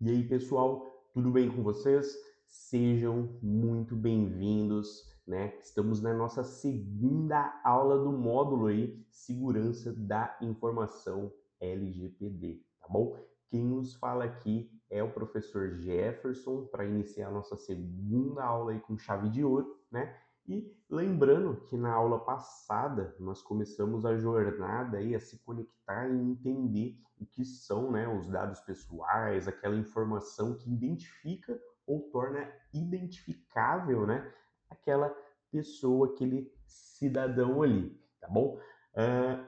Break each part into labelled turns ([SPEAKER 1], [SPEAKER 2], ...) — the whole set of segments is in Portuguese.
[SPEAKER 1] E aí, pessoal, tudo bem com vocês? Sejam muito bem-vindos, né? Estamos na nossa segunda aula do módulo aí, Segurança da Informação LGPD, tá bom? Quem nos fala aqui é o professor Jefferson para iniciar a nossa segunda aula aí com chave de ouro, né? E lembrando que na aula passada nós começamos a jornada aí a se conectar e entender o que são, né, os dados pessoais, aquela informação que identifica ou torna identificável, né, aquela pessoa, aquele cidadão ali, tá bom? Uh,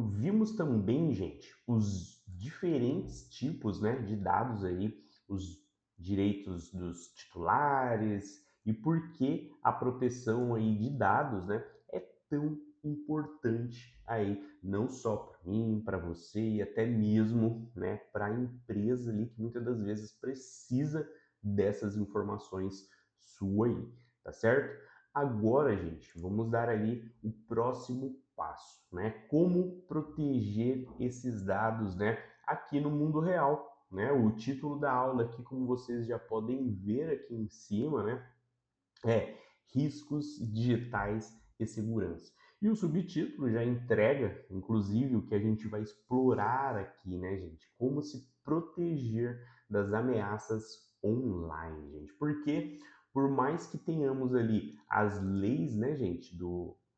[SPEAKER 1] Vimos também, gente, os diferentes tipos, né, de dados aí, os direitos dos titulares e por que a proteção aí de dados, né, é tão importante aí, não só para mim, para você e até mesmo, né, para a empresa ali que muitas das vezes precisa dessas informações sua aí, tá certo? Agora, gente, vamos dar ali o próximo passo, né? Como proteger esses dados, né? Aqui no mundo real, né? O título da aula aqui, como vocês já podem ver aqui em cima, né? É Riscos Digitais e Segurança. E o subtítulo já entrega, inclusive, o que a gente vai explorar aqui, né, gente? Como se proteger das ameaças online, gente. Porque, por mais que tenhamos ali as leis, né, gente,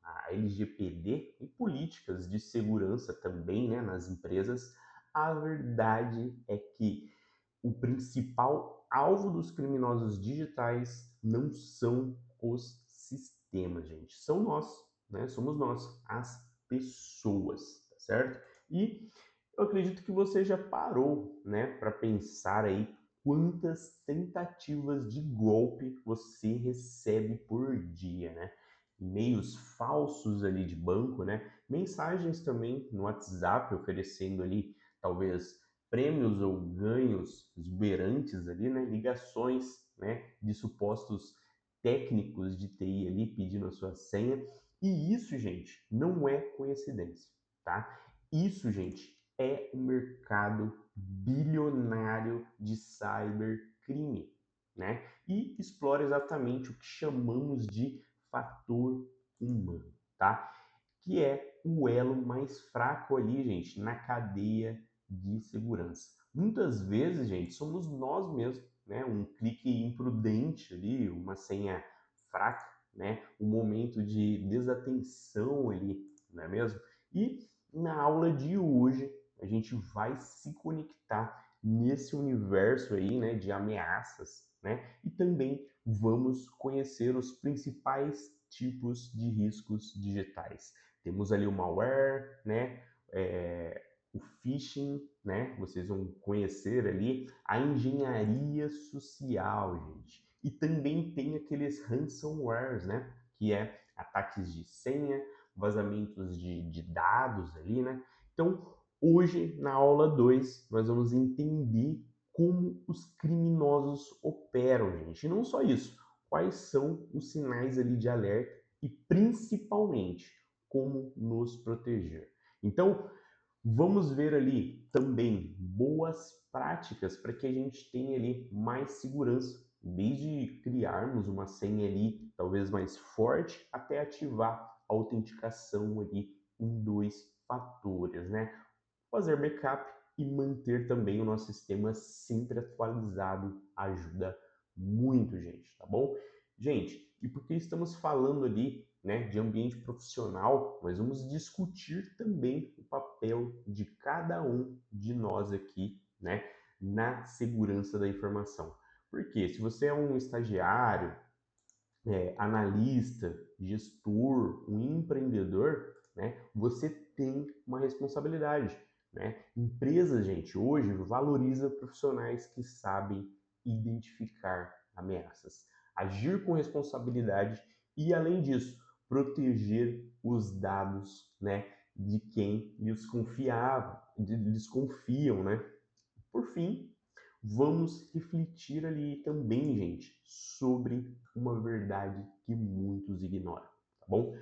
[SPEAKER 1] a LGPD e políticas de segurança também, né, nas empresas, a verdade é que o principal alvo dos criminosos digitais não são os sistemas, gente. São nós, né? Somos nós, as pessoas, tá certo? E eu acredito que você já parou, né, para pensar aí quantas tentativas de golpe você recebe por dia, né? E-mails falsos ali de banco, né? Mensagens também no WhatsApp oferecendo ali talvez prêmios ou ganhos exuberantes ali, né? Ligações, né, de supostos técnicos de TI ali pedindo a sua senha. E isso, gente, não é coincidência, tá? Isso, gente, é um mercado bilionário de cybercrime, né? E explora exatamente o que chamamos de fator humano, tá? Que é o elo mais fraco ali, gente, na cadeia de segurança. Muitas vezes, gente, somos nós mesmos, né? Um clique imprudente ali, uma senha fraca, né? Um momento de desatenção ali, não é mesmo? E na aula de hoje a gente vai se conectar nesse universo aí, né, de ameaças, né? E também vamos conhecer os principais tipos de riscos digitais. Temos ali o malware, né? O phishing, né? Vocês vão conhecer ali a engenharia social, gente. E também tem aqueles ransomwares, né? Que é ataques de senha, vazamentos de dados ali, né? Então, hoje, na aula 2 nós vamos entender como os criminosos operam, gente. E não só isso, quais são os sinais ali de alerta e principalmente como nos proteger. Então, vamos ver ali também boas práticas para que a gente tenha ali mais segurança, desde criarmos uma senha ali talvez mais forte até ativar a autenticação ali em 2 fatores, né? Fazer backup e manter também o nosso sistema sempre atualizado ajuda muito, gente, tá bom? Gente, e porque estamos falando ali, né, de ambiente profissional, nós vamos discutir também o papel de cada um de nós aqui, né, na segurança da informação. Porque se você é um estagiário, analista, gestor, um empreendedor, né, você tem uma responsabilidade, né? Empresa, gente, hoje valoriza profissionais que sabem identificar ameaças, agir com responsabilidade e, além disso, proteger os dados, né, de quem lhes confiam, né? Por fim, vamos refletir ali também, gente, sobre uma verdade que muitos ignoram, tá bom?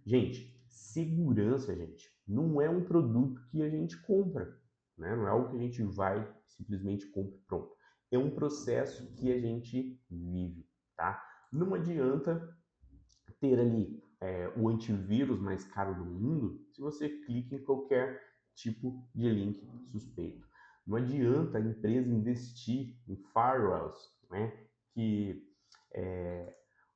[SPEAKER 1] Gente, segurança, gente, não é um produto que a gente compra, né? Não é algo que a gente vai simplesmente compra e pronto. É um processo que a gente vive, tá? Não adianta ter ali o antivírus mais caro do mundo se você clica em qualquer tipo de link suspeito. Não adianta a empresa investir em firewalls, né, que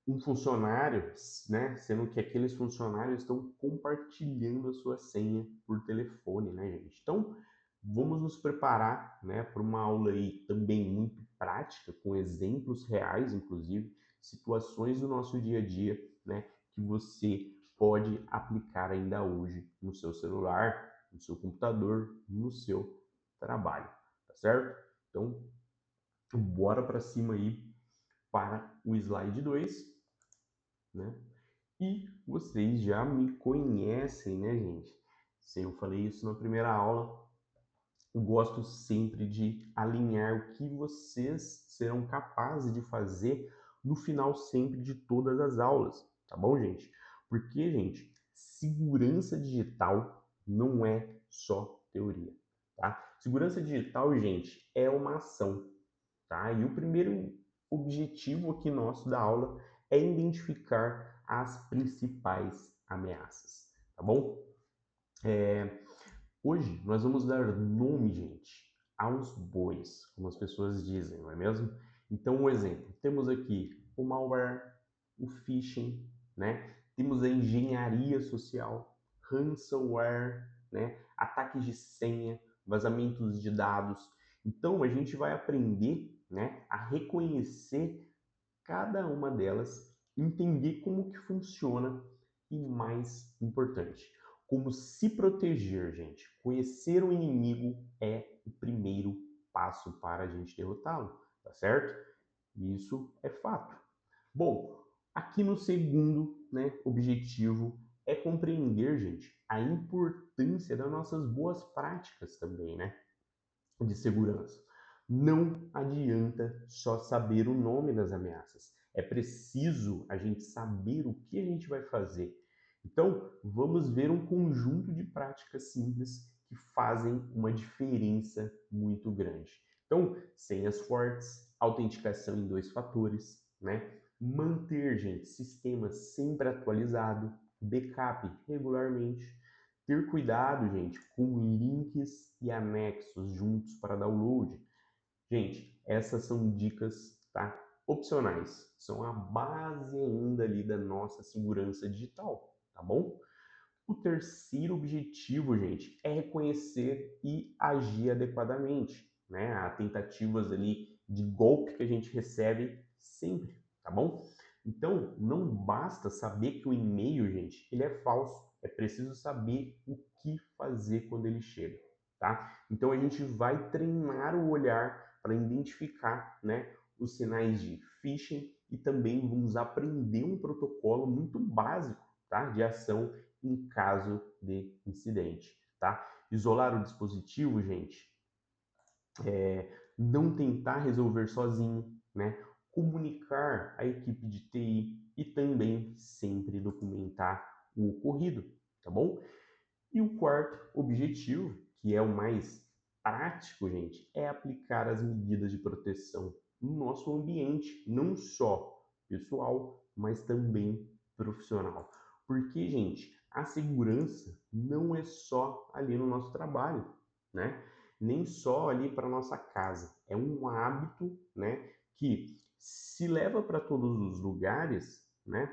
[SPEAKER 1] um funcionário, né, sendo que aqueles funcionários estão compartilhando a sua senha por telefone, né, gente? Então, vamos nos preparar, né, para uma aula aí também muito prática, com exemplos reais, inclusive, situações do nosso dia a dia, né, que você pode aplicar ainda hoje no seu celular, no seu computador, no seu trabalho, tá certo? Então, bora para cima aí para o slide 2, né? E vocês já me conhecem, né, gente? Se eu falei isso na primeira aula, eu gosto sempre de alinhar o que vocês serão capazes de fazer no final sempre de todas as aulas, tá bom, gente? Porque, gente, segurança digital não é só teoria, tá? Segurança digital, gente, é uma ação, tá? E o primeiro objetivo aqui nosso da aula é identificar as principais ameaças, tá bom? Hoje nós vamos dar nome, gente, aos bois, como as pessoas dizem, não é mesmo? Então, um exemplo, temos aqui o malware, o phishing, né? Temos a engenharia social, ransomware, né? Ataques de senha, vazamentos de dados. Então, a gente vai aprender, né, a reconhecer cada uma delas, entender como que funciona e, mais importante, como se proteger, gente. Conhecer o inimigo é o primeiro passo para a gente derrotá-lo, tá certo? Isso é fato. Bom, aqui no segundo, né, objetivo é compreender, gente, a importância das nossas boas práticas também, né, de segurança. Não adianta só saber o nome das ameaças. É preciso a gente saber o que a gente vai fazer. Então, vamos ver um conjunto de práticas simples que fazem uma diferença muito grande. Então, senhas fortes, autenticação em 2 fatores, né? Manter, gente, sistema sempre atualizado, backup regularmente, ter cuidado, gente, com links e anexos juntos para download. Gente, essas são dicas, tá? Opcionais. São a base ainda ali da nossa segurança digital, tá bom? O terceiro objetivo, gente, é reconhecer e agir adequadamente, né? Há tentativas ali de golpe que a gente recebe sempre, tá bom? Então, não basta saber que o e-mail, gente, ele é falso. É preciso saber o que fazer quando ele chega, tá? Então, a gente vai treinar o olhar para identificar, né, os sinais de phishing e também vamos aprender um protocolo muito básico, tá, de ação em caso de incidente, tá? Isolar o dispositivo, gente, não tentar resolver sozinho, né? Comunicar a equipe de TI e também sempre documentar o ocorrido, tá bom? E o quarto objetivo, que é o mais prático, gente, é aplicar as medidas de proteção no nosso ambiente, não só pessoal, mas também profissional. Porque, gente, a segurança não é só ali no nosso trabalho, né? Nem só ali para nossa casa. É um hábito, né, que se leva para todos os lugares, né?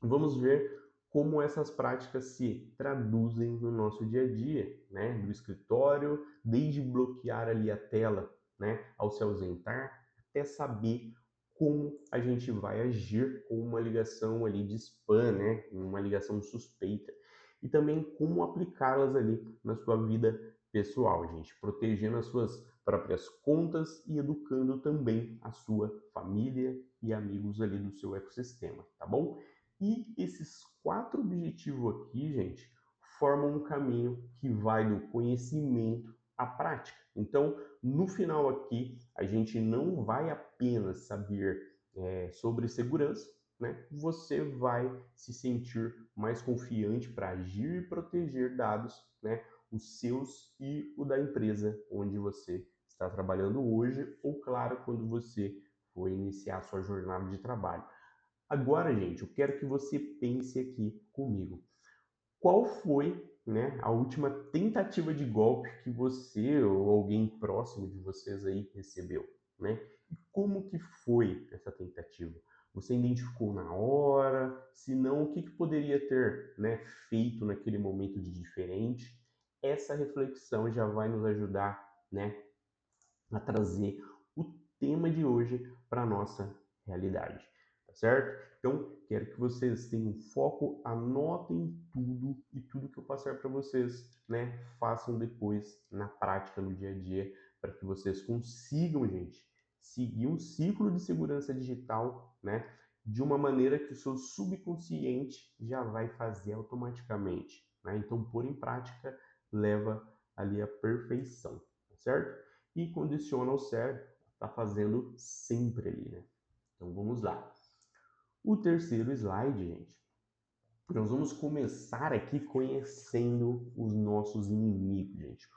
[SPEAKER 1] Vamos ver como essas práticas se traduzem no nosso dia a dia, né? Do escritório, desde bloquear ali a tela, né, ao se ausentar, até saber como a gente vai agir com uma ligação ali de spam, né, uma ligação suspeita, e também como aplicá-las ali na sua vida pessoal, gente, protegendo as suas próprias contas e educando também a sua família e amigos ali do seu ecossistema, tá bom? E esses 4 objetivos aqui, gente, formam um caminho que vai do conhecimento à prática. Então, no final aqui, a gente não vai apenas saber sobre segurança, né? Você vai se sentir mais confiante para agir e proteger dados, né? os seus e o da empresa onde você está trabalhando hoje, ou claro, quando você for iniciar a sua jornada de trabalho. Agora, gente, eu quero que você pense aqui comigo. Qual foi, né, a última tentativa de golpe que você ou alguém próximo de vocês aí recebeu, né? E como que foi essa tentativa? Você identificou na hora? Se não, o que que poderia ter, né, feito naquele momento de diferente? Essa reflexão já vai nos ajudar, né, a trazer o tema de hoje para a nossa realidade, tá certo? Então, quero que vocês tenham foco, anotem tudo e tudo que eu passar para vocês, né, façam depois na prática, no dia a dia, para que vocês consigam, gente, seguir um ciclo de segurança digital, né, de uma maneira que o seu subconsciente já vai fazer automaticamente, né? Então, pôr em prática leva ali à perfeição, tá certo? E condiciona o cérebro a estar fazendo sempre ali, né? Então vamos lá. O terceiro slide, gente, nós vamos começar aqui conhecendo os nossos inimigos, gente.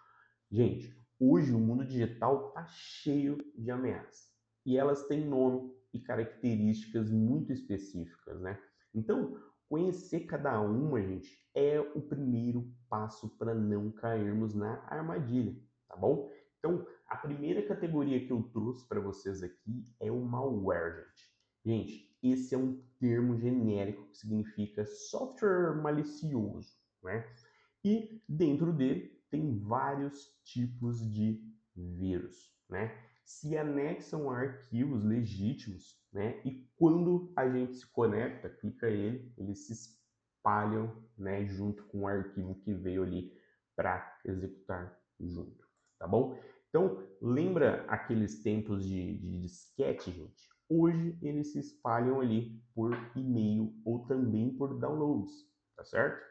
[SPEAKER 1] Gente, hoje o mundo digital está cheio de ameaças e elas têm nome e características muito específicas, né? Então, conhecer cada uma, gente, é o primeiro passo para não cairmos na armadilha, tá bom? Então, a primeira categoria que eu trouxe para vocês aqui é o malware, gente. Gente, esse é um termo genérico que significa software malicioso, né? E dentro dele tem vários tipos de vírus, né? Se anexam a arquivos legítimos, né? E quando a gente se conecta, clica ele, eles se espalham, né? Junto com o arquivo que veio ali para executar junto, tá bom? Então, lembra aqueles tempos de disquete, gente? Hoje eles se espalham ali por e-mail ou também por downloads, tá certo?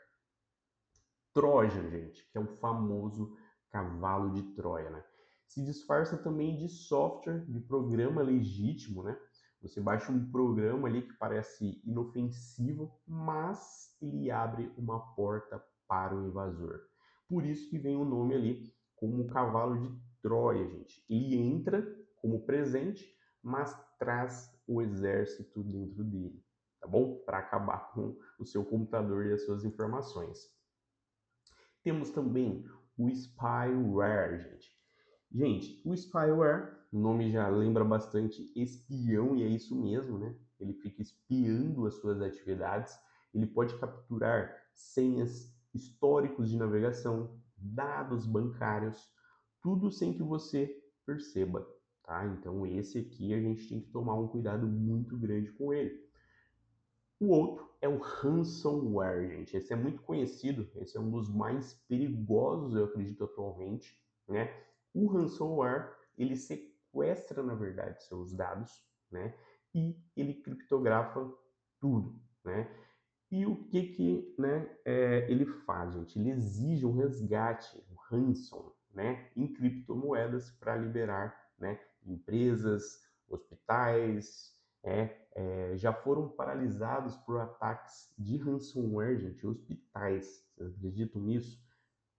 [SPEAKER 1] Trojan, gente, que é o famoso cavalo de Troia, né? Se disfarça também de software, de programa legítimo, né? Você baixa um programa ali que parece inofensivo, mas ele abre uma porta para o invasor. Por isso que vem o nome ali como cavalo de Troia, gente. Ele entra como presente, mas traz o exército dentro dele, tá bom? Para acabar com o seu computador e as suas informações. Temos também o spyware, gente. Gente, o spyware, o nome já lembra bastante espião e é isso mesmo, né? Ele fica espiando as suas atividades, ele pode capturar senhas, históricos de navegação, dados bancários, tudo sem que você perceba, tá? Então esse aqui a gente tem que tomar um cuidado muito grande com ele. O outro é o ransomware, gente. Esse é muito conhecido, esse é um dos mais perigosos, eu acredito, atualmente, né? O ransomware, ele sequestra, na verdade, seus dados, né? E ele criptografa tudo, né? E o que que, né, ele faz, gente? Ele exige um resgate, um ransom, né, em criptomoedas para liberar, né, empresas, hospitais, já foram paralisados por ataques de ransomware, gente, hospitais. Vocês acreditam nisso?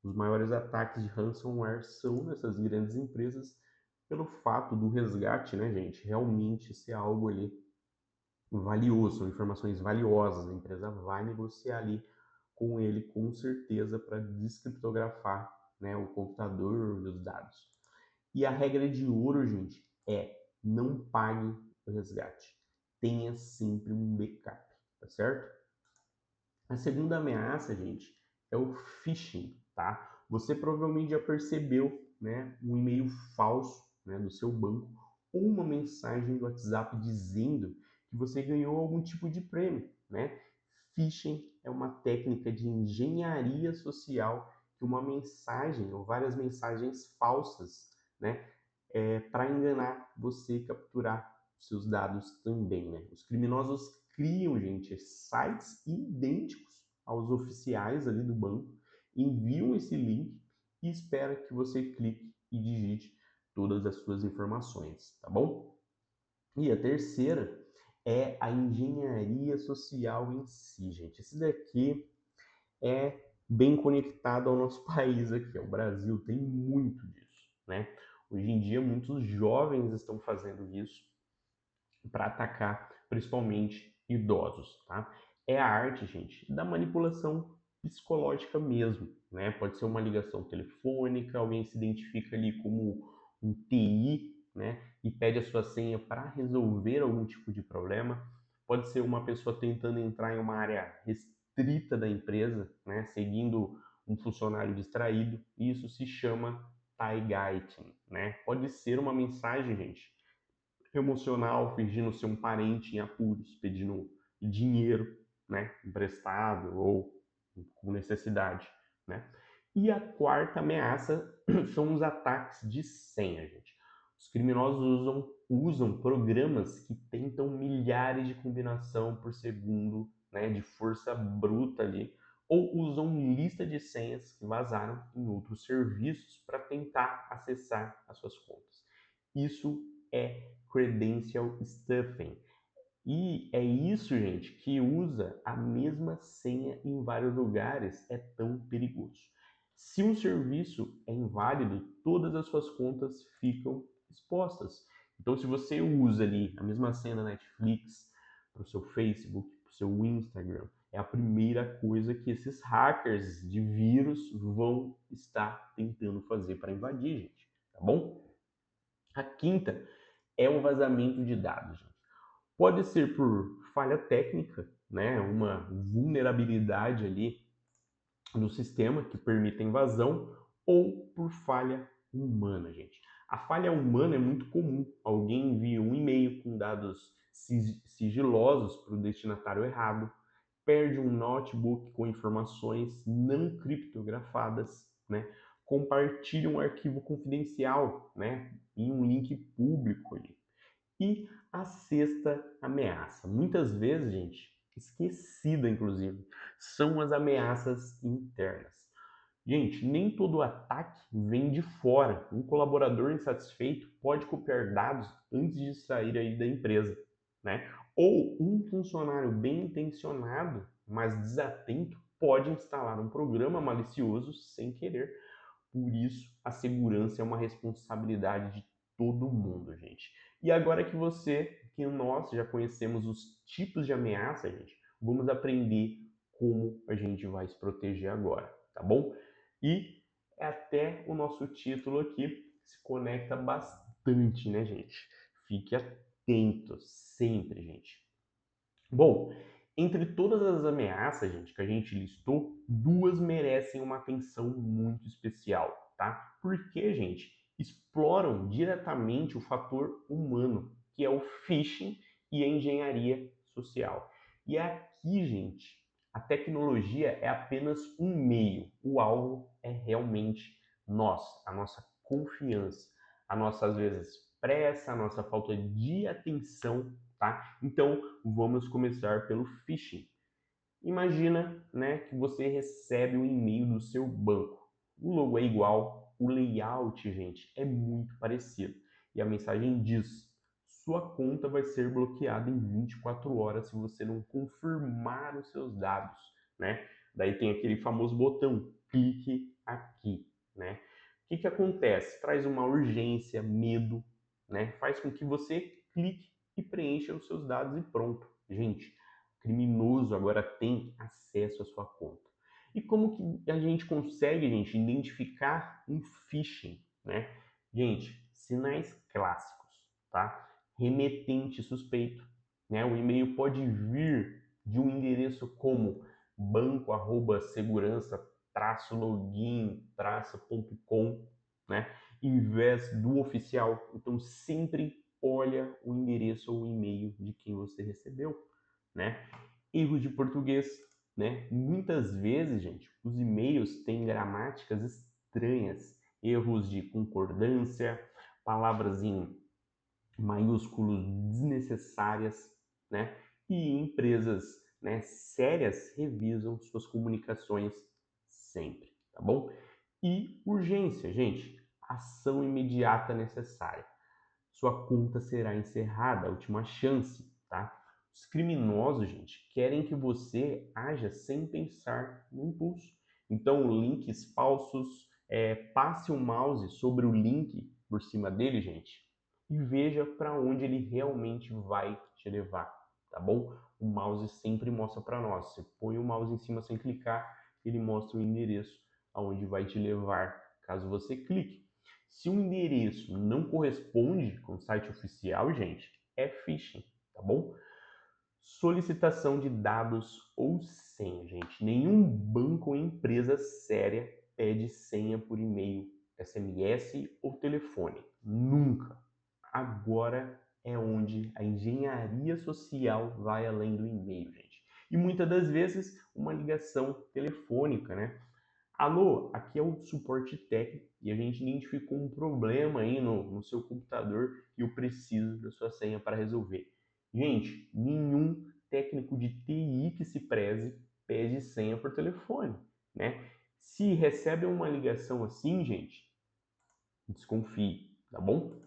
[SPEAKER 1] Os maiores ataques de ransomware são nessas grandes empresas pelo fato do resgate, né, gente, realmente ser algo ali valioso, são informações valiosas. A empresa vai negociar ali com ele, com certeza, para descriptografar, né, o computador e os dados. E a regra de ouro, gente, é não pague o resgate. Tenha sempre um backup, tá certo? A segunda ameaça, gente, é o phishing, tá? Você provavelmente já percebeu, né, um e-mail falso, né, do seu banco ou uma mensagem do WhatsApp dizendo que você ganhou algum tipo de prêmio, né? Phishing é uma técnica de engenharia social que uma mensagem ou várias mensagens falsas, né, para enganar você e capturar seus dados também, né? Os criminosos criam, gente, sites idênticos aos oficiais ali do banco, enviam esse link e espera que você clique e digite todas as suas informações, tá bom? E a terceira é a engenharia social em si, gente. Esse daqui é bem conectado ao nosso país aqui, ao Brasil, tem muito disso, né? Hoje em dia, muitos jovens estão fazendo isso para atacar principalmente idosos, tá? É a arte, gente, da manipulação psicológica mesmo, né? Pode ser uma ligação telefônica, alguém se identifica ali como um TI, né? E pede a sua senha para resolver algum tipo de problema. Pode ser uma pessoa tentando entrar em uma área restrita da empresa, né? Seguindo um funcionário distraído. E isso se chama Taigating, né? Pode ser uma mensagem, gente, emocional, fingindo ser um parente em apuros, pedindo dinheiro, né, emprestado ou com necessidade, né? E a quarta ameaça são os ataques de senha, gente. Os criminosos usam programas que tentam milhares de combinação por segundo, né, de força bruta ali, ou usam lista de senhas que vazaram em outros serviços para tentar acessar as suas contas. Isso é credential stuffing. E é isso, gente, que usa a mesma senha em vários lugares é tão perigoso. Se um serviço é inválido, todas as suas contas ficam expostas. Então, se você usa ali a mesma senha da Netflix para o seu Facebook, para o seu Instagram, é a primeira coisa que esses hackers de vírus vão estar tentando fazer para invadir, gente. Tá bom? A quinta é o vazamento de dados, gente. Pode ser por falha técnica, né, uma vulnerabilidade ali no sistema que permite a invasão, ou por falha humana, gente. A falha humana é muito comum. Alguém envia um e-mail com dados sigilosos para o destinatário errado, perde um notebook com informações não criptografadas, né? Compartilha um arquivo confidencial, né, em um link público ali. E a sexta ameaça, muitas vezes, gente, esquecida inclusive, são as ameaças internas. Gente, nem todo ataque vem de fora. Um colaborador insatisfeito pode copiar dados antes de sair aí da empresa, né? Ou um funcionário bem intencionado, mas desatento, pode instalar um programa malicioso sem querer. Por isso, a segurança é uma responsabilidade de todo mundo, gente. E agora que nós já conhecemos os tipos de ameaça, gente, vamos aprender como a gente vai se proteger agora, tá bom? E até o nosso título aqui se conecta bastante, né, gente? Fique atento sempre, gente. Bom, entre todas as ameaças, gente, que a gente listou, duas merecem uma atenção muito especial, tá? Porque, gente, exploram diretamente o fator humano, que é o phishing e a engenharia social. E aqui, gente, a tecnologia é apenas um meio, o alvo é realmente nós, a nossa confiança, a nossa, às vezes, pressa, a nossa falta de atenção, tá? Então, vamos começar pelo phishing. Imagina, né, que você recebe um e-mail do seu banco. O logo é igual, o layout, gente, é muito parecido. E a mensagem diz: sua conta vai ser bloqueada em 24 horas se você não confirmar os seus dados, né? Daí tem aquele famoso botão, clique aqui, né? O que que acontece? Traz uma urgência, medo, né? Faz com que você clique e preencha os seus dados e pronto. Gente, criminoso agora tem acesso à sua conta. E como que a gente consegue, gente, identificar um phishing, né? Gente, sinais clássicos, tá? Remetente suspeito, né? O e-mail pode vir de um endereço como banco@segurança-login-.com, né? Em vez do oficial. Então sempre olha o endereço ou o e-mail de quem você recebeu, né? Erros de português, né? Muitas vezes, gente, os e-mails têm gramáticas estranhas, erros de concordância, palavras em maiúsculos desnecessárias, né? E empresas, né, sérias revisam suas comunicações sempre, tá bom? E urgência, gente, ação imediata necessária. Sua conta será encerrada, a última chance, tá? Os criminosos, gente, querem que você haja sem pensar no impulso. Então, links falsos, passe o mouse sobre o link por cima dele, gente, e veja para onde ele realmente vai te levar, tá bom? O mouse sempre mostra para nós. Você põe o mouse em cima sem clicar, ele mostra o endereço aonde vai te levar, caso você clique. Se o endereço não corresponde com o site oficial, gente, é phishing, tá bom? Solicitação de dados ou senha, gente. Nenhum banco ou empresa séria pede senha por e-mail, SMS ou telefone. Nunca. Agora é onde a engenharia social vai além do e-mail, gente. E muitas das vezes uma ligação telefônica, né? Alô, aqui é o suporte técnico e a gente identificou um problema aí no seu computador e eu preciso da sua senha para resolver. Gente, nenhum técnico de TI que se preze pede senha por telefone, né? Se recebe uma ligação assim, gente, desconfie, tá bom?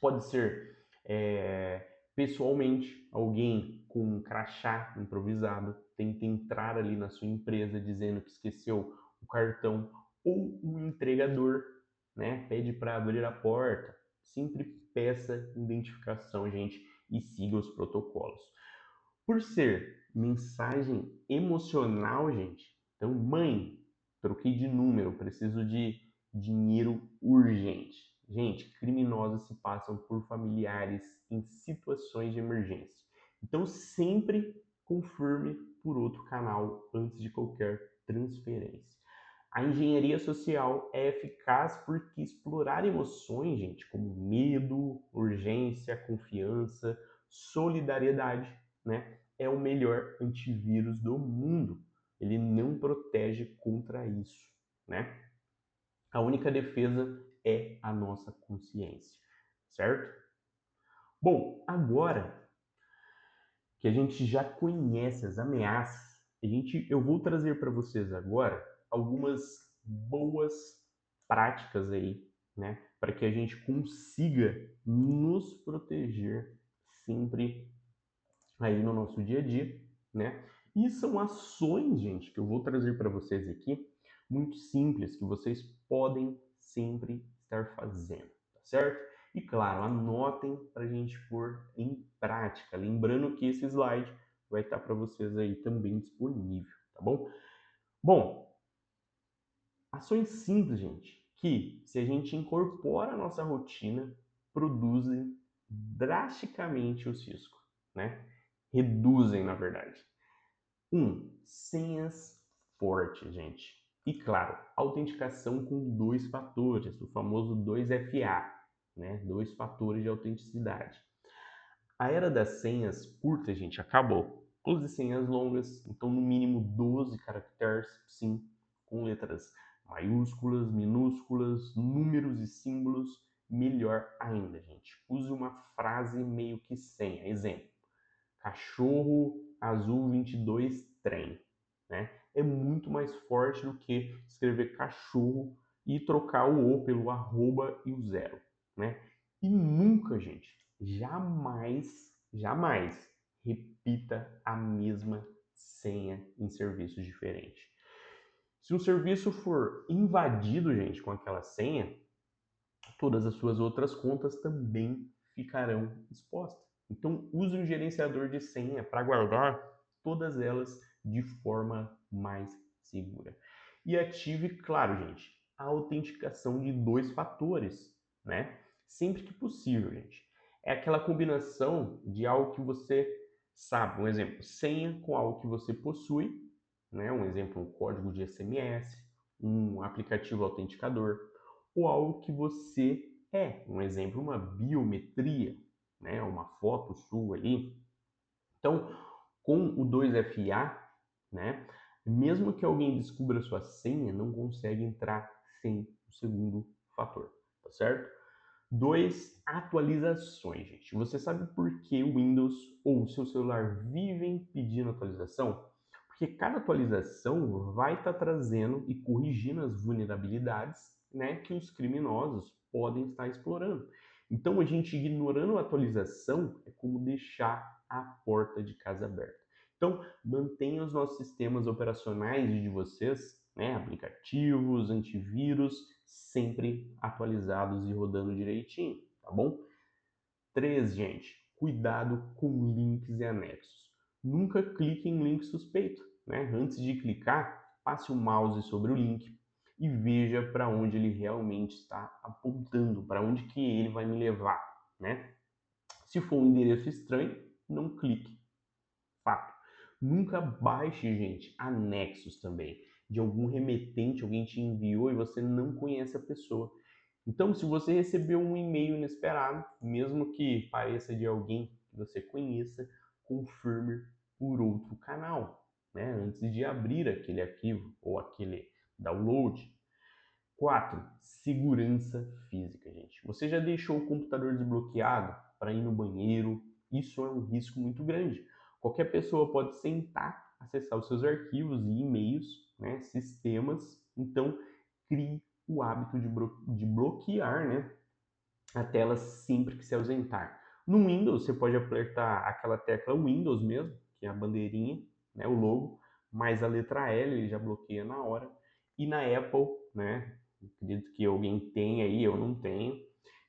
[SPEAKER 1] Pode ser pessoalmente, alguém com um crachá improvisado tenta entrar ali na sua empresa dizendo que esqueceu o cartão, ou o entregador, né, pede para abrir a porta. Sempre peça identificação, gente, e siga os protocolos. Por ser mensagem emocional, gente, então, mãe, troquei de número, preciso de dinheiro urgente. Gente, criminosos se passam por familiares em situações de emergência. Então, sempre confirme por outro canal antes de qualquer transferência. A engenharia social é eficaz porque explorar emoções, gente, como medo, urgência, confiança, solidariedade, né, é o melhor antivírus do mundo. Ele não protege contra isso, né? A única defesa é a nossa consciência, certo? Bom, agora que a gente já conhece as ameaças, eu vou trazer para vocês agora algumas boas práticas aí, né, para que a gente consiga nos proteger sempre aí no nosso dia a dia, né? E são ações, gente, que eu vou trazer para vocês aqui, muito simples, que vocês podem sempre estar fazendo, tá certo? E claro, anotem para a gente pôr em prática. Lembrando que esse slide vai estar para vocês aí também disponível, tá bom? Bom, ações simples, gente, que se a gente incorpora a nossa rotina, produzem drasticamente os riscos, né? Reduzem, na verdade. Senhas fortes, gente. E claro, autenticação com dois fatores, o famoso 2FA, né? Dois fatores de autenticidade. A era das senhas curtas, gente, acabou. Use senhas longas, então no mínimo 12 caracteres, sim, com letras maiúsculas, minúsculas, números e símbolos, melhor ainda, gente. Use uma frase meio que senha. Exemplo: cachorro azul 22 trem, né? É muito mais forte do que escrever cachorro e trocar o O pelo arroba e o zero, né? E nunca, gente, jamais repita a mesma senha em serviços diferentes. Se um serviço for invadido, gente, com aquela senha, todas as suas outras contas também ficarão expostas. Então, use um gerenciador de senha para guardar todas elas de forma mais segura. E ative, claro, gente, a autenticação de dois fatores, né? Sempre que possível, gente. É aquela combinação de algo que você sabe, um exemplo, senha com algo que você possui, né? Um exemplo, um código de SMS, um aplicativo autenticador, ou algo que você um exemplo, uma biometria, né? Uma foto sua ali. Então, com o 2FA, né? Mesmo que alguém descubra sua senha, não consegue entrar sem o segundo fator, tá certo? 2, atualizações, gente. Você sabe por que o Windows ou o seu celular vivem pedindo atualização? Porque cada atualização vai estar trazendo e corrigindo as vulnerabilidades, né, que os criminosos podem estar explorando. Então, a gente ignorando a atualização é como deixar a porta de casa aberta. Então, mantenha os nossos sistemas operacionais de vocês né? Aplicativos, antivírus, sempre atualizados e rodando direitinho, tá bom? 3, gente, cuidado com links e anexos. Nunca clique em link suspeito, né? Antes de clicar, passe o mouse sobre o link e veja para onde ele realmente está apontando, para onde que ele vai me levar, né? Se for um endereço estranho, não clique. Fato. Nunca baixe, gente, anexos também, de algum remetente, alguém te enviou e você não conhece a pessoa. Então, se você recebeu um e-mail inesperado, mesmo que pareça de alguém que você conheça, confirme por outro canal, né? Antes de abrir aquele arquivo ou aquele download. 4, segurança física, gente. Você já deixou o computador desbloqueado para ir no banheiro? Isso é um risco muito grande. Qualquer pessoa pode sentar, acessar os seus arquivos e e-mails, né, sistemas. Então, crie o hábito de bloquear, né, a tela sempre que se ausentar. No Windows, você pode apertar aquela tecla Windows mesmo, que é a bandeirinha, né, o logo, mais a letra L, ele já bloqueia na hora. E na Apple, né, acredito que alguém tem aí, eu não tenho,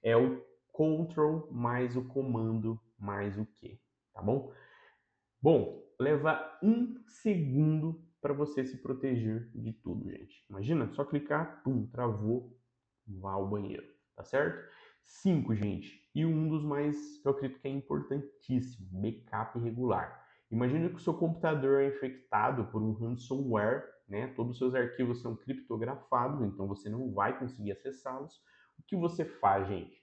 [SPEAKER 1] é o Ctrl mais o comando mais o Q, tá bom? Bom, leva 1 segundo para você se proteger de tudo, gente. Imagina, só clicar, pum, travou, vá ao banheiro, tá certo? 5, gente, e um dos mais que eu acredito que é importantíssimo, backup regular. Imagina que o seu computador é infectado por um ransomware, né? Todos os seus arquivos são criptografados, então você não vai conseguir acessá-los. O que você faz, gente?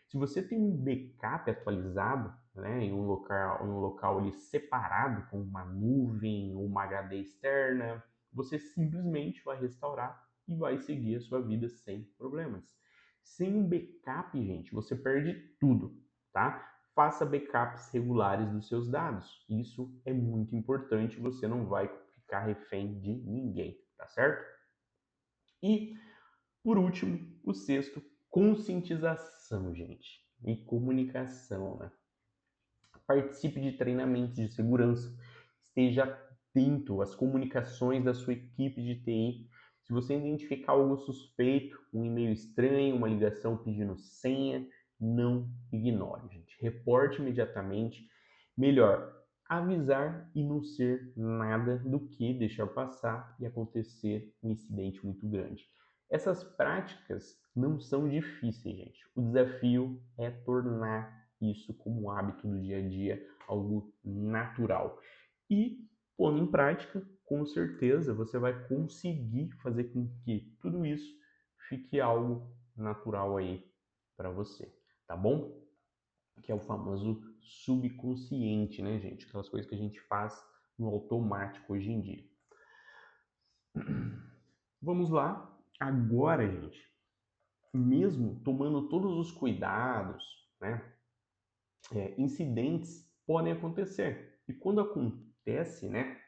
[SPEAKER 1] Se você tem um backup atualizado, né, em um local ali separado, com uma nuvem ou uma HD externa, você simplesmente vai restaurar e vai seguir a sua vida sem problemas. Sem um backup, gente, você perde tudo, tá? Faça backups regulares dos seus dados. Isso é muito importante, você não vai ficar refém de ninguém, tá certo? E, por último, o 6º, conscientização, gente, e comunicação, né? Participe de treinamentos de segurança, esteja atento às comunicações da sua equipe de TI. Se você identificar algo suspeito, um e-mail estranho, uma ligação pedindo senha, não ignore, gente. Reporte imediatamente. Melhor, avisar e não ser nada do que deixar passar e acontecer um incidente muito grande. Essas práticas não são difíceis, gente. O desafio é tornar isso como um hábito do dia a dia, algo natural. E, pondo em prática, com certeza você vai conseguir fazer com que tudo isso fique algo natural aí para você, tá bom? Que é o famoso subconsciente, né, gente? Aquelas coisas que a gente faz no automático hoje em dia. Vamos lá. Agora, gente, mesmo tomando todos os cuidados, né, incidentes podem acontecer. E quando acontece, né,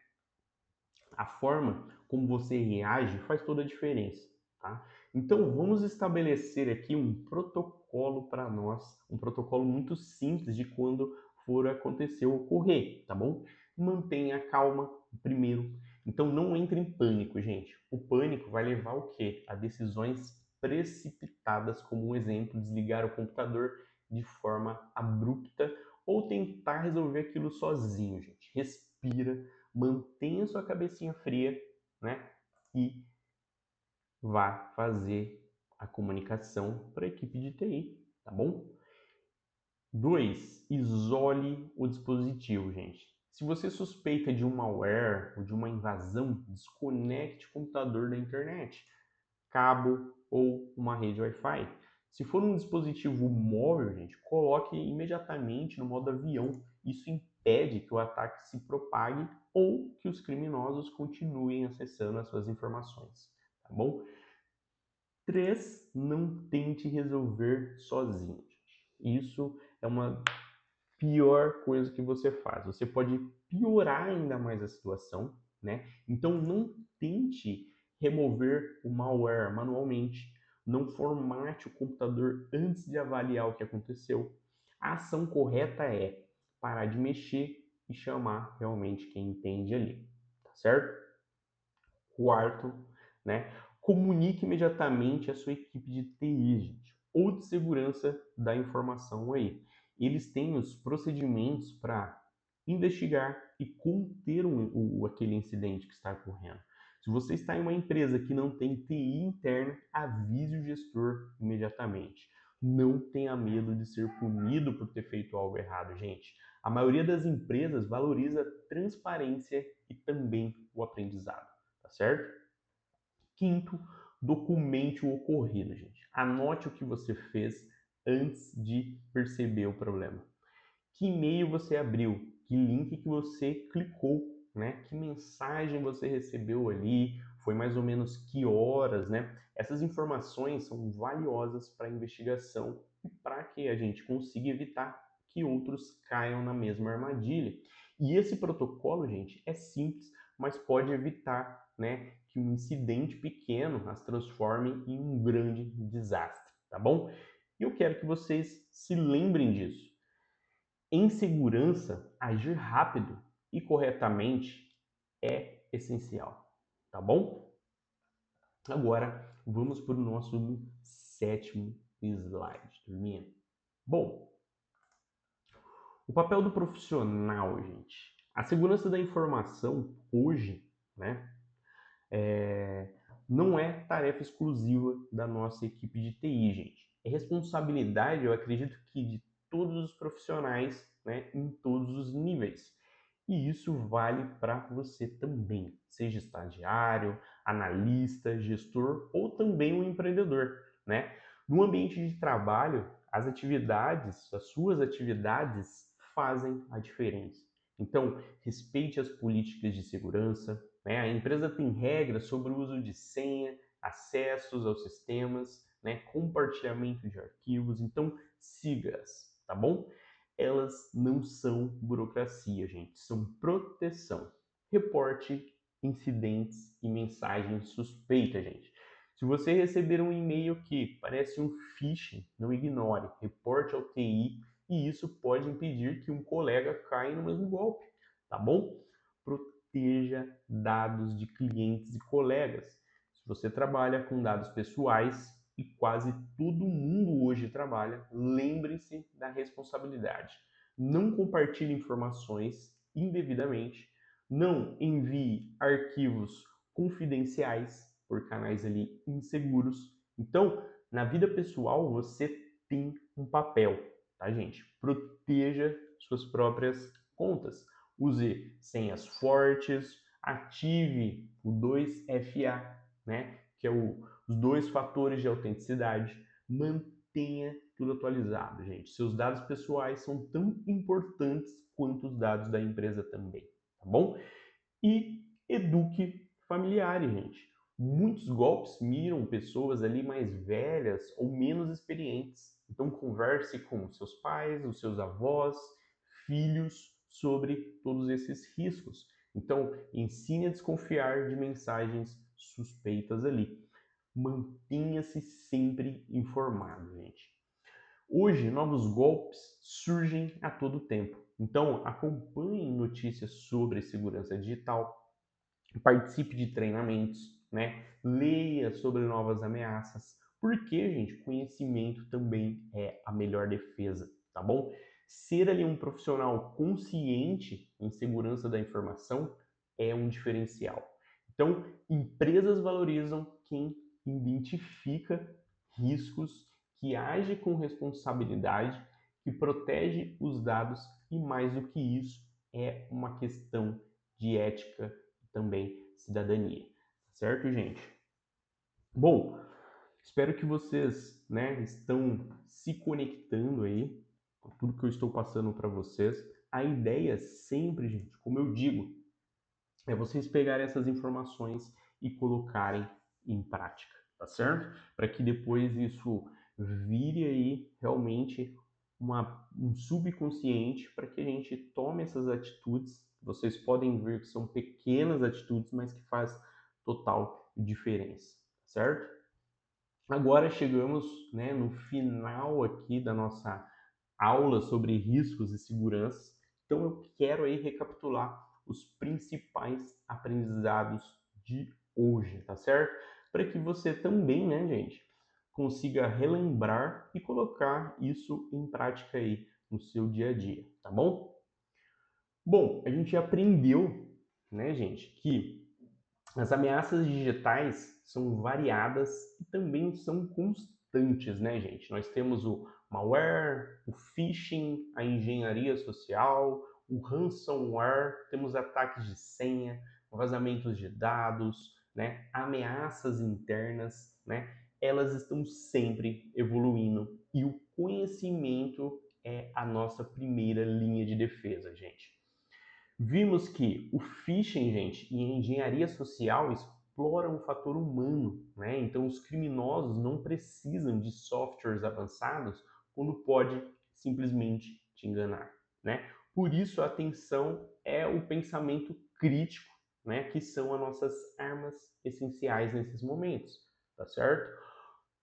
[SPEAKER 1] a forma como você reage faz toda a diferença, tá? Então vamos estabelecer aqui um protocolo para nós, um protocolo muito simples de quando for acontecer ou ocorrer, tá bom? Mantenha a calma primeiro. Então não entre em pânico, gente. O pânico vai levar o quê? A decisões precipitadas, como um exemplo, desligar o computador de forma abrupta ou tentar resolver aquilo sozinho, gente. Respira, mantenha sua cabecinha fria, né? E vá fazer a comunicação para a equipe de TI, tá bom? 2, isole o dispositivo, gente. Se você suspeita de um malware ou de uma invasão, desconecte o computador da internet, cabo ou uma rede Wi-Fi. Se for um dispositivo móvel, gente, coloque imediatamente no modo avião. Isso impede que o ataque se propague ou que os criminosos continuem acessando as suas informações, tá bom? 3, não tente resolver sozinho. Isso é uma pior coisa que você faz. Você pode piorar ainda mais a situação, né? Então não tente remover o malware manualmente. Não formate o computador antes de avaliar o que aconteceu. A ação correta é parar de mexer e chamar realmente quem entende ali, tá certo? 4, né? Comunique imediatamente a sua equipe de TI, gente, ou de segurança da informação aí. Eles têm os procedimentos para investigar e conter aquele incidente que está ocorrendo. Se você está em uma empresa que não tem TI interna, avise o gestor imediatamente. Não tenha medo de ser punido por ter feito algo errado, gente. A maioria das empresas valoriza transparência e também o aprendizado, tá certo? Quinto, documente o ocorrido, gente. Anote o que você fez antes de perceber o problema. Que e-mail você abriu? Que link que você clicou, né? Que mensagem você recebeu ali? Foi mais ou menos que horas, né? Essas informações são valiosas para a investigação e para que a gente consiga evitar que outros caiam na mesma armadilha. E esse protocolo, gente, é simples, mas pode evitar, né, que um incidente pequeno as transforme em um grande desastre, tá bom? E eu quero que vocês se lembrem disso. Em segurança, agir rápido e corretamente é essencial, tá bom? Agora, vamos para o nosso sétimo slide, turminha. Bom, o papel do profissional, gente. A segurança da informação hoje, né, não é tarefa exclusiva da nossa equipe de TI, gente. É responsabilidade, eu acredito que de todos os profissionais, né, em todos os níveis. E isso vale para você também, seja estagiário, analista, gestor ou também um empreendedor, né? No ambiente de trabalho, as suas atividades fazem a diferença. Então, respeite as políticas de segurança, né? A empresa tem regras sobre o uso de senha, acessos aos sistemas, né? Compartilhamento de arquivos, então siga-as, tá bom? Elas não são burocracia, gente, são proteção. Reporte incidentes e mensagens suspeitas, gente. Se você receber um e-mail que parece um phishing, não ignore, reporte ao TI e isso pode impedir que um colega caia no mesmo golpe, tá bom? Proteja dados de clientes e colegas. Se você trabalha com dados pessoais, e quase todo mundo hoje trabalha, lembre-se da responsabilidade. Não compartilhe informações indevidamente, não envie arquivos confidenciais por canais ali inseguros. Então, na vida pessoal, você tem um papel, tá, gente? Proteja suas próprias contas. Use senhas fortes, ative o 2FA, né? Que é os dois fatores de autenticidade. Mantenha tudo atualizado, gente. Seus dados pessoais são tão importantes quanto os dados da empresa também, tá bom? E eduque familiares, gente. Muitos golpes miram pessoas ali mais velhas ou menos experientes. Então converse com seus pais, os seus avós, filhos sobre todos esses riscos. Então ensine a desconfiar de mensagens suspeitas ali. Mantenha-se sempre informado, gente. Hoje, novos golpes surgem a todo tempo. Então, acompanhe notícias sobre segurança digital, participe de treinamentos, né? Leia sobre novas ameaças. Porque, gente, conhecimento também é a melhor defesa, tá bom? Ser ali um profissional consciente em segurança da informação é um diferencial. Então, empresas valorizam quem identifica riscos, que age com responsabilidade, que protege os dados e, mais do que isso, é uma questão de ética também cidadania, certo, gente? Bom, espero que vocês, né, estão se conectando aí com tudo que eu estou passando para vocês. A ideia sempre, gente, como eu digo, é vocês pegarem essas informações e colocarem em prática, tá certo? Para que depois isso vire aí realmente um subconsciente para que a gente tome essas atitudes. Vocês podem ver que são pequenas atitudes, mas que faz total diferença, certo? Agora chegamos, né, no final aqui da nossa aula sobre riscos e segurança. Então eu quero aí recapitular os principais aprendizados de hoje, tá certo? para que você também, né, gente, consiga relembrar e colocar isso em prática aí no seu dia a dia, tá bom? Bom, a gente aprendeu, né, gente, que as ameaças digitais são variadas e também são constantes, né, gente? Nós temos o malware, o phishing, a engenharia social, o ransomware, temos ataques de senha, vazamentos de dados, né, ameaças internas, né? Elas estão sempre evoluindo e o conhecimento é a nossa primeira linha de defesa, gente. Vimos que o phishing, gente, e a engenharia social exploram o fator humano, né? Então, os criminosos não precisam de softwares avançados quando pode simplesmente te enganar, né? Por isso, a atenção é o pensamento crítico, né? Que são as nossas armas essenciais nesses momentos, tá certo?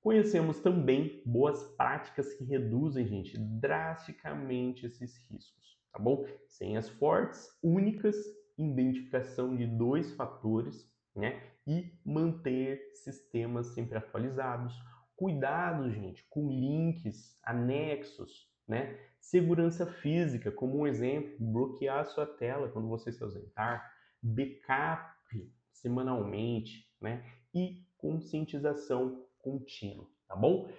[SPEAKER 1] Conhecemos também boas práticas que reduzem, gente, drasticamente esses riscos, tá bom? Senhas fortes, únicas, identificação de dois fatores, né? E manter sistemas sempre atualizados. Cuidado, gente, com links, anexos, né? Segurança física, como um exemplo, bloquear a sua tela quando você se ausentar, backup semanalmente, né? E conscientização contínua, tá bom?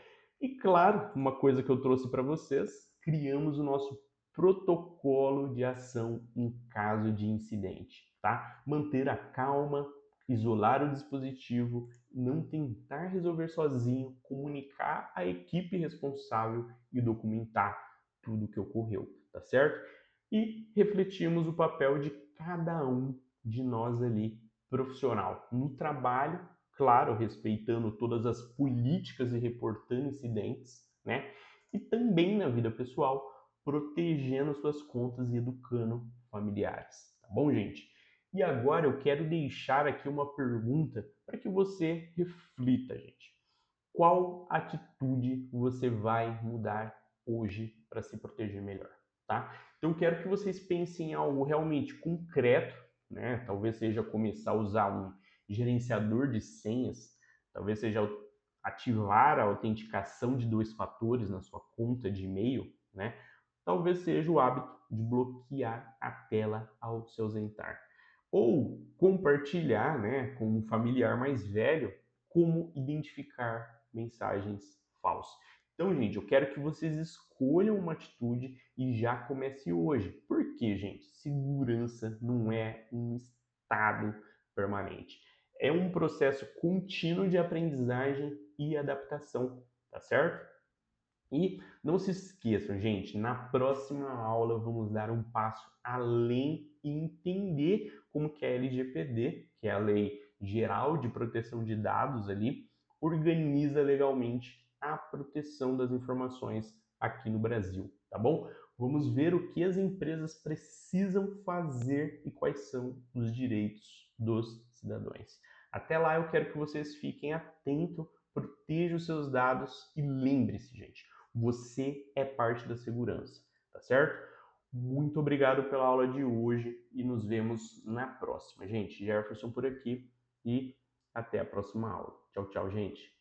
[SPEAKER 1] E claro, uma coisa que eu trouxe para vocês, criamos o nosso protocolo de ação em caso de incidente, tá? Manter a calma, isolar o dispositivo, não tentar resolver sozinho, comunicar à equipe responsável e documentar tudo o que ocorreu, tá certo? E refletimos o papel de cada um de nós ali, profissional, no trabalho, claro, respeitando todas as políticas e reportando incidentes, né? E também na vida pessoal, protegendo suas contas e educando familiares, tá bom, gente? E agora eu quero deixar aqui uma pergunta para que você reflita, gente. Qual atitude você vai mudar hoje para se proteger melhor, tá? Então eu quero que vocês pensem em algo realmente concreto, né? Talvez seja começar a usar um gerenciador de senhas, talvez seja ativar a autenticação de dois fatores na sua conta de e-mail, né? Talvez seja o hábito de bloquear a tela ao se ausentar. Ou compartilhar, né, com um familiar mais velho como identificar mensagens falsas. Então, gente, eu quero que vocês escolham uma atitude e já comece hoje. Por quê, gente? Segurança não é um estado permanente. É um processo contínuo de aprendizagem e adaptação, tá certo? E não se esqueçam, gente, na próxima aula vamos dar um passo além e entender como que a LGPD, que é a Lei Geral de Proteção de Dados ali, organiza legalmente a proteção das informações aqui no Brasil, tá bom? Vamos ver o que as empresas precisam fazer e quais são os direitos dos cidadãos. Até lá eu quero que vocês fiquem atentos, protejam os seus dados e lembre-se, gente, você é parte da segurança, tá certo? Muito obrigado pela aula de hoje e nos vemos na próxima. Gente, Jefferson por aqui e até a próxima aula. Tchau, tchau, gente.